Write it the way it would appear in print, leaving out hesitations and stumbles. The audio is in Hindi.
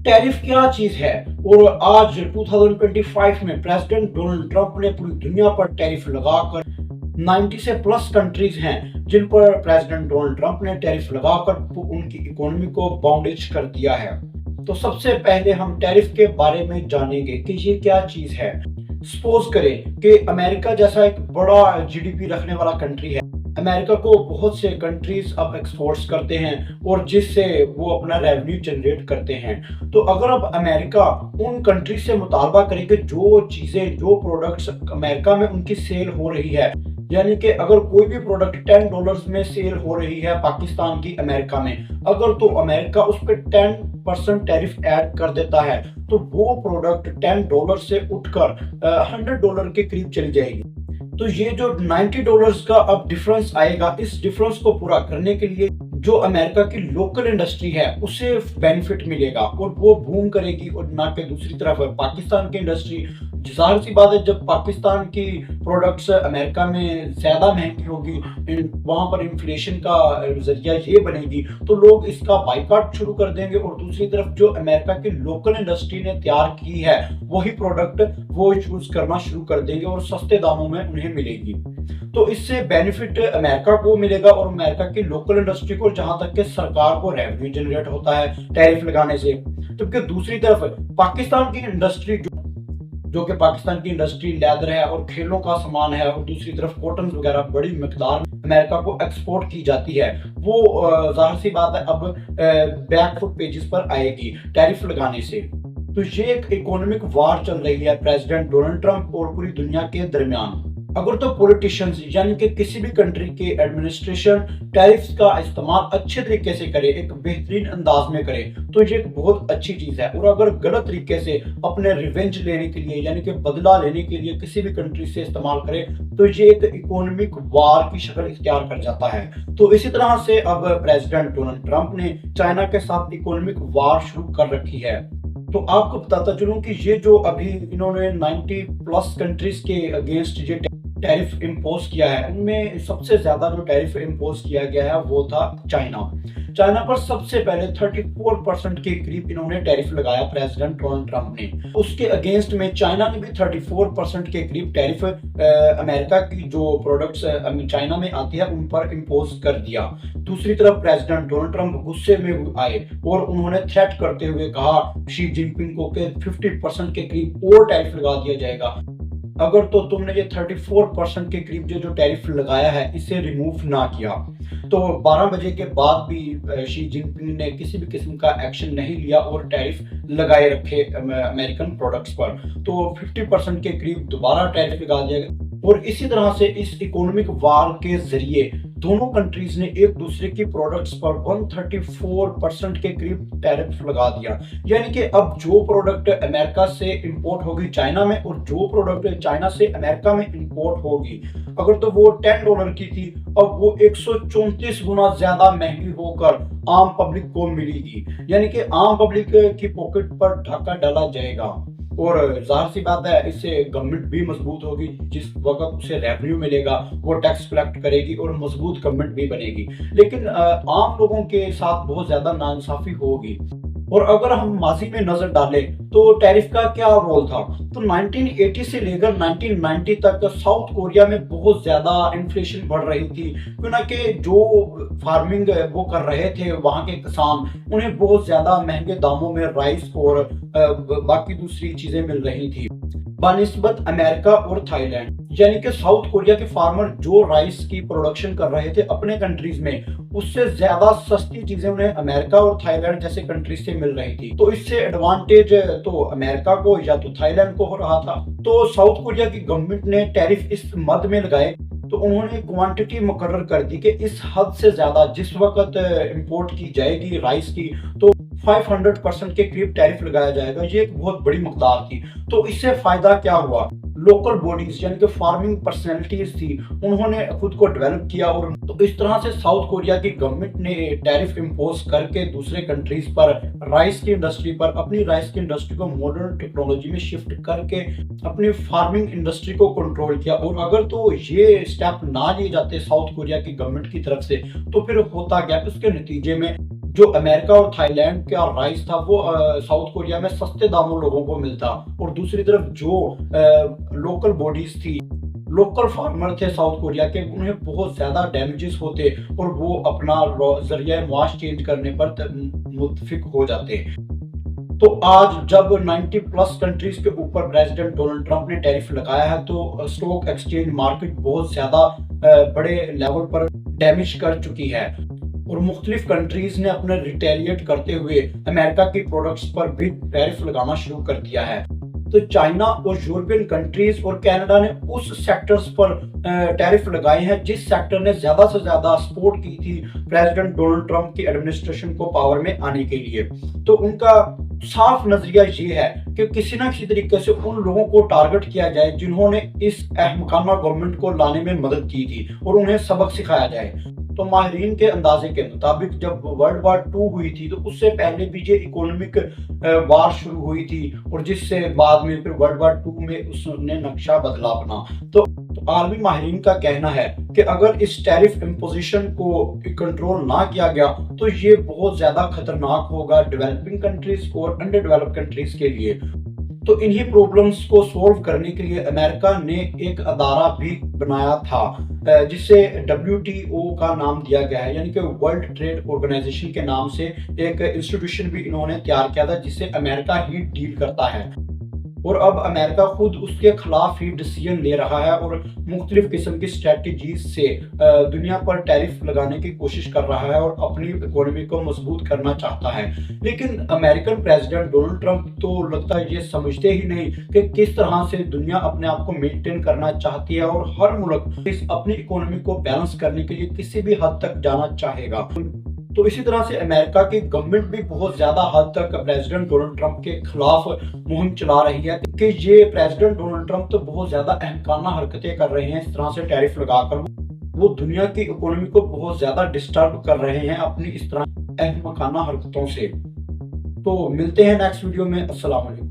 टैरिफ क्या चीज है। और आज 2025 में प्रेसिडेंट डोनाल्ड ट्रंप ने पूरी दुनिया पर टैरिफ लगाकर 90 से प्लस कंट्रीज हैं जिन पर प्रेसिडेंट डोनाल्ड ट्रंप ने टैरिफ लगाकर उनकी इकोनॉमी को बाउंडेज कर दिया है। तो सबसे पहले हम टैरिफ के बारे में जानेंगे कि ये क्या चीज है। सपोज करें कि अमेरिका जैसा एक बड़ा जीडीपी रखने वाला कंट्री है। अमेरिका को बहुत से कंट्रीज अब एक्सपोर्ट्स करते हैं और जिससे वो अपना रेवेन्यू जनरेट करते हैं। तो अगर अब अमेरिका उन कंट्री से मुतालबा करे कि जो चीजें जो प्रोडक्ट्स अमेरिका में उनकी सेल हो रही है, यानी कि अगर कोई भी प्रोडक्ट $10 में सेल हो रही है पाकिस्तान की अमेरिका में, अगर तो अमेरिका उस पर 10% टैरिफ ऐड कर देता है तो वो प्रोडक्ट $10 से उठकर $100 के करीब चली जाएगी। तो ये जो $90 का अब डिफरेंस आएगा, इस डिफरेंस को पूरा करने के लिए जो अमेरिका की लोकल इंडस्ट्री है उसे बेनिफिट मिलेगा और वो बूम करेगी। और ना कि दूसरी तरफ पाकिस्तान की इंडस्ट्री, जाहिर सी बात है जब पाकिस्तान की प्रोडक्ट्स अमेरिका में ज्यादा महंगी होगी, वहां पर इन्फ्लेशन का जरिया ये बनेगी तो लोग इसका बाइकआउट शुरू कर देंगे। और दूसरी तरफ जो अमेरिका की लोकल इंडस्ट्री ने तैयार की है वही प्रोडक्ट वो यूज करना शुरू कर देंगे और सस्ते दामों में उन्हें मिलेगी। तो इससे बेनिफिट अमेरिका को मिलेगा और अमेरिका की लोकल इंडस्ट्री को, जहां तक कि सरकार को रेवेन्यू जनरेट होता है टैरिफ लगाने से। जबकि दूसरी तरफ पाकिस्तान की इंडस्ट्री जो कि पाकिस्तान की इंडस्ट्री लेदर है और खेलों का सामान है, और दूसरी तरफ कॉटन वगैरह बड़ी मिकदार में अमेरिका को एक्सपोर्ट की जाती है, वो जाहिर सी बात है अब बैकफुट पेजेस पर आएगी टैरिफ लगाने से। तो ये एक इकोनॉमिक वार चल रही है प्रेसिडेंट डोनाल्ड ट्रंप और पूरी दुनिया के दरमियान। अगर तो पॉलिटिशियंस यानी कि किसी भी कंट्री के एडमिनिस्ट्रेशन टैरिफ्स का इस्तेमाल अच्छे तरीके से करे, एक बेहतरीन अंदाज में करे, तो ये एक बहुत अच्छी चीज है। और अगर गलत तरीके से अपने रिवेंज लेने के लिए यानी कि बदला लेने के लिए किसी भी कंट्री से इस्तेमाल करे तो ये एक इकोनॉमिक वार की शक्ल इख्तियार कर जाता है। तो इसी तरह से अब प्रेसिडेंट डोनाल्ड ट्रंप ने चाइना के साथ इकोनॉमिक वार शुरू कर रखी है। तो आपको बताता चलूं कि ये जो अभी इन्होंने 90 प्लस कंट्रीज के अगेंस्ट ये टैरिफ इम्पोज किया है, उनमें सबसे ज्यादा जो टैरिफ इम्पोज किया गया है वो था चाइना पर सबसे पहले 34% के करीब इन्होंने टैरिफ लगाया प्रेसिडेंट डोनाल्ड ट्रंप ने। उसके अगेंस्ट में चाइना ने भी 34% के करीब टैरिफ अमेरिका की जो प्रोडक्ट्स चाइना में आती है उन पर इम्पोज कर दिया। दूसरी तरफ प्रेसिडेंट डोनाल्ड ट्रंप गुस्से में आए और उन्होंने थ्रेट करते हुए कहा शी जिनपिंग को कि 50% के करीब और टैरिफ लगा दिया जाएगा अगर तो तुमने ये 34% के करीब जो टैरिफ लगाया है इसे रिमूव ना किया। तो 12 बजे के बाद भी शी जिनपिंग ने किसी भी किस्म का एक्शन नहीं लिया और टैरिफ लगाए रखे अमेरिकन प्रोडक्ट्स पर। तो 50% के करीब दोबारा टैरिफ लगा दिया गया और इसी तरह से इस इकोनॉमिक वार के जरिए दोनों कंट्रीज ने एक दूसरे की प्रोडक्ट्स पर 134% के करीब टैरिफ लगा दिया। यानी कि अब जो प्रोडक्ट अमेरिका से इंपोर्ट होगी चाइना में और जो प्रोडक्ट चाइना से अमेरिका में इंपोर्ट होगी, अगर तो वो $10 की थी, अब वो 134 गुना ज्यादा महंगी होकर आम पब्लिक को मिलेगी। यानी कि आम पब्लिक की पॉकेट पर ढाका डाला जाएगा और जाहिर सी बात है इससे गवर्नमेंट भी मजबूत होगी। जिस वक्त उसे रेवेन्यू मिलेगा वो टैक्स कलेक्ट करेगी और मजबूत गवर्नमेंट भी बनेगी। लेकिन आम लोगों के साथ बहुत ज्यादा नाइंसाफी होगी। और अगर हम माजी में नजर डालें तो टैरिफ का क्या रोल था, तो 1980 से लेकर 1990 तक साउथ कोरिया में बहुत ज्यादा इन्फ्लेशन बढ़ रही थी, क्योंकि जो फार्मिंग वो कर रहे थे वहां के किसान, उन्हें बहुत ज्यादा महंगे दामों में राइस और बाकी दूसरी चीजें मिल रही थी बनिस्बत अमेरिका और थाईलैंड। यानी कि साउथ कोरिया के फार्मर जो राइस की प्रोडक्शन कर रहे थे अपने कंट्रीज में, उससे ज्यादा सस्ती चीजें उन्हें अमेरिका और थाईलैंड जैसे कंट्रीज से मिल रही थी। तो इससे एडवांटेज तो अमेरिका को या तो थाईलैंड को हो रहा था। तो साउथ कोरिया की गवर्नमेंट ने टैरिफ इस मद में लगाए, तो उन्होंने क्वांटिटी मुकर्रर कर दी कि इस हद से ज्यादा जिस वक्त इंपोर्ट की जाएगी राइस की तो 500% के करीब टैरिफ लगाया जाएगा। ये एक बहुत बड़ी मकदार थी। तो इससे फायदा क्या हुआ, लोकल बॉडीज यानी कि फार्मिंग पर्सनैलिटीज थी, उन्होंने खुद को डेवलप किया। और तो इस तरह से साउथ कोरिया की गवर्नमेंट ने टैरिफ इम्पोज करके दूसरे कंट्रीज पर राइस की इंडस्ट्री पर, अपनी राइस की इंडस्ट्री को मॉडर्न टेक्नोलॉजी में शिफ्ट करके अपनी फार्मिंग इंडस्ट्री को कंट्रोल किया। और अगर तो ये स्टेप ना लिए जाते साउथ कोरिया की गवर्नमेंट की तरफ से तो फिर होता क्या, उसके नतीजे में जो अमेरिका और थाईलैंड का राइस था वो साउथ कोरिया में सस्ते दामों लोगों को मिलता, और दूसरी तरफ जो लोकल बॉडीज थी, लोकल फार्मर थे साउथ कोरिया के, उन्हें बहुत ज्यादा डैमेजेस होते और वो अपना जरिया मुआश चेंज करने पर मुतफिक हो जाते। तो आज जब 90 प्लस कंट्रीज के ऊपर प्रेसिडेंट डोनाल्ड ट्रंप ने टैरिफ लगाया है, तो स्टॉक एक्सचेंज मार्केट बहुत ज्यादा बड़े लेवल पर डैमेज कर चुकी है, और मुख्तलिफ कंट्रीज ने अपने रिटेलिएट करते हुए अमेरिका की प्रोडक्ट्स पर भी टैरिफ लगाना शुरू कर दिया है। तो चाइना और यूरोपियन कंट्रीज और कनाडा ने उस सेक्टर्स पर टैरिफ लगाए हैं जिस सेक्टर ने ज्यादा से ज्यादा सपोर्ट की थी प्रेसिडेंट डोनाल्ड ट्रंप की एडमिनिस्ट्रेशन को पावर में आने के लिए। तो उनका साफ नजरिया ये है कि किसी ना किसी तरीके से उन लोगों को टारगेट किया जाए जिन्होंने इस अहमकाना गवर्नमेंट को लाने में मदद की थी, और उन्हें सबक सिखाया जाए। तो माहिरीन के अंदाजे के मुताबिक जब वर्ल्ड वार 2 हुई थी, तो उससे पहले भी ये इकोनॉमिक वार शुरू हुई थी, और जिससे बाद में फिर वर्ल्ड वार 2 में उसने नक्शा बदला अपना। तो आलमी माहिरीन का कहना है कि अगर इस टैरिफ इम्पोजिशन को कंट्रोल ना किया गया तो ये बहुत ज्यादा खतरनाक होगा डेवलपिंग कंट्रीज और अंडर डेवलप्ड कंट्रीज के लिए। तो इन्हीं प्रॉब्लम्स को सॉल्व करने के लिए अमेरिका ने एक अदारा भी बनाया था जिसे WTO का नाम दिया गया है, यानी कि वर्ल्ड ट्रेड ऑर्गेनाइजेशन के नाम से एक इंस्टीट्यूशन भी इन्होंने तैयार किया था जिससे अमेरिका ही डील करता है। और अब अमेरिका खुद उसके खिलाफ ही डिसीजन ले रहा है और मुख्तलिफ किस्म की स्ट्रेटजीज से दुनिया पर टैरिफ लगाने की कोशिश कर रहा है और अपनी इकोनॉमी को मजबूत करना चाहता है। लेकिन अमेरिकन प्रेसिडेंट डोनाल्ड ट्रंप तो लगता है ये समझते ही नहीं कि किस तरह से दुनिया अपने आप को मेंटेन करना चाहती है, और हर मुल्क इस अपनी इकोनॉमी को बैलेंस करने के लिए किसी भी हद तक जाना चाहेगा। तो इसी तरह से अमेरिका की गवर्नमेंट भी बहुत ज्यादा हद तक प्रेसिडेंट डोनाल्ड ट्रंप के खिलाफ मुहिम चला रही है कि ये प्रेसिडेंट डोनाल्ड ट्रंप तो बहुत ज्यादा अहमकाना हरकतें कर रहे हैं, इस तरह से टैरिफ लगाकर वो दुनिया की इकोनॉमी को बहुत ज्यादा डिस्टर्ब कर रहे हैं अपनी इस तरह अहमकाना हरकतों से। तो मिलते हैं नेक्स्ट वीडियो में। अस्सलाम वालेकुम।